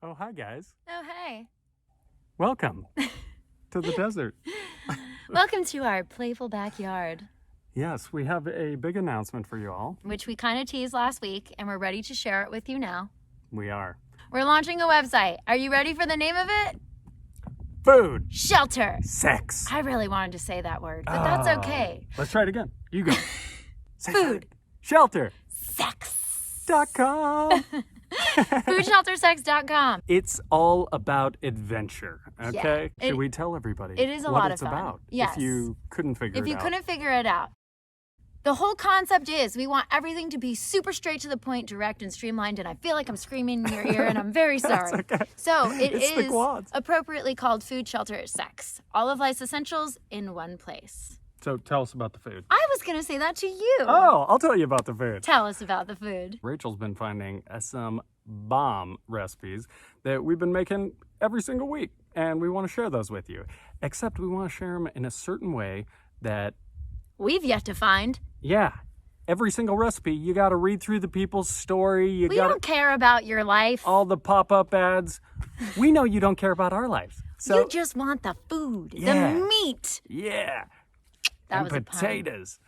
Oh, hi, guys. Oh, hey. Welcome to the desert. Welcome to our playful backyard, Yes, we have a big announcement for you all. which we kind of teased last week, and we're ready to share it with you now. We are We're launching a website. Are you ready for the name of it? Food, Shelter. sex. I really wanted to say that word, but that's okay. Let's try it again. You go. Say Food. ShelterSex.com. Sex. FoodShelterSex.com. It's all about adventure, okay? Yeah, Should we tell everybody it is a what lot it's of fun. about? Yes. If you couldn't figure If it you out. couldn't figure it out, the whole concept is we want everything to be super straight to the point, direct, and streamlined. And I feel like I'm screaming in your ear, and I'm very sorry. That's okay. So it It's the is quads. appropriately called Food Shelter Sex. All of life's essentials in one place. So tell us about the food. I was going to say that to you. Oh, I'll tell you about the food. Tell us about the food. Rachel's been finding some bomb recipes that we've been making every single week, and we want to share those with you. Except we want to share them in a certain way that, We've yet to find. yeah, every single recipe, you got to read through the people's story. We don't care about your life. all the pop-up ads. We know you don't care about our lives. So, You just want the food, Yeah. the meat. yeah, That and was a pun. potatoes.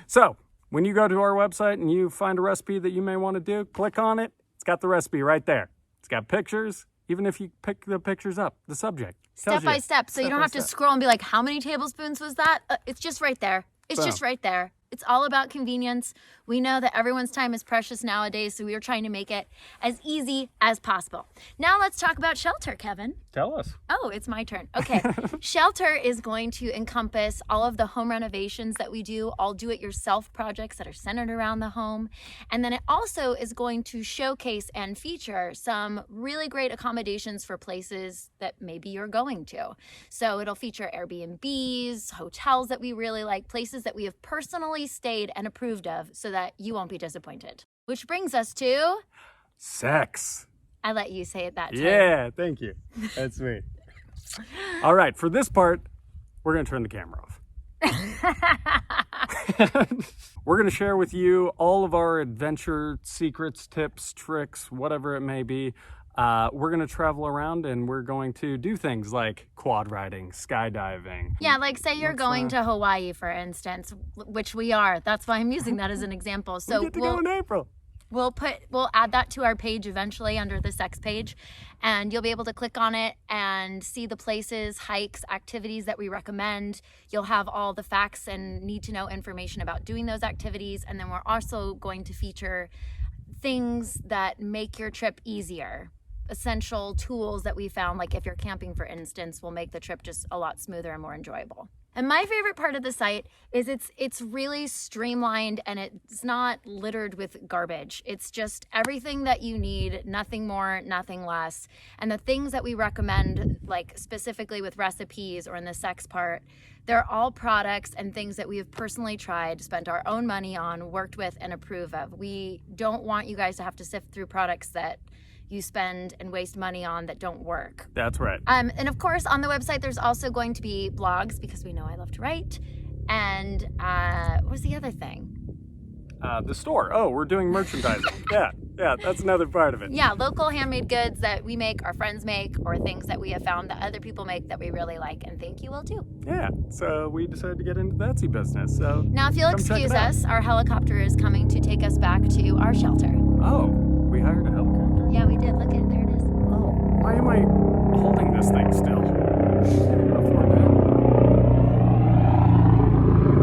So, when you go to our website and you find a recipe that you may want to do, click on it. It's got the recipe right there. It's got pictures. Even if you pick the pictures up, the subject. Step tells by you. step. So you Step don't by have to step. scroll and be like, how many tablespoons was that? It's just right there. It's Boom. just right there. It's all about convenience. We know that everyone's time is precious nowadays, so we are trying to make it as easy as possible. Now let's talk about shelter, Kevin. Tell us. Oh, it's my turn. Okay. Shelter is going to encompass all of the home renovations that we do, all do-it-yourself projects that are centered around the home. And then it also is going to showcase and feature some really great accommodations for places that maybe you're going to. So it'll feature Airbnbs, hotels that we really like, places that we have personally stayed and approved of so that you won't be disappointed. Which brings us to, Sex. I let you say it that time. Yeah, thank you. That's sweet. All right, for this part, we're going to turn the camera off. We're going to share with you all of our adventure secrets, tips, tricks, whatever it may be. We're going to travel around and we're going to do things like quad riding, skydiving. Yeah, like say you're going to Hawaii, for instance, which we are. That's why I'm using that as an example. So we get to go in April. we'll add that to our page eventually under the sex page, and you'll be able to click on it and see the places, hikes, activities that we recommend. You'll have all the facts and need to know information about doing those activities, and then we're also going to feature things that make your trip easier. Essential tools that we found, like if you're camping, for instance, will make the trip just a lot smoother and more enjoyable. And my favorite part of the site is it's really streamlined and it's not littered with garbage. It's just everything that you need, nothing more, nothing less. And the things that we recommend, like specifically with recipes or in the sex part, they're all products and things that we have personally tried, spent our own money on, worked with, and approve of. We don't want you guys to have to sift through products that you spend and waste money on that don't work. That's right. And of course, on the website, there's also going to be blogs because we know I love to write. And what was the other thing? The store. Oh, we're doing merchandising. yeah, that's another part of it. Yeah, local handmade goods that we make, our friends make, or things that we have found that other people make that we really like and think you will too. Yeah, so we decided to get into the Etsy business. So Now, if you'll come check it excuse out. us, our helicopter is coming to take us back to our shelter. Oh, we hired a helicopter. Yeah, we did. Look at it. There it is. Oh, why am I holding this thing still?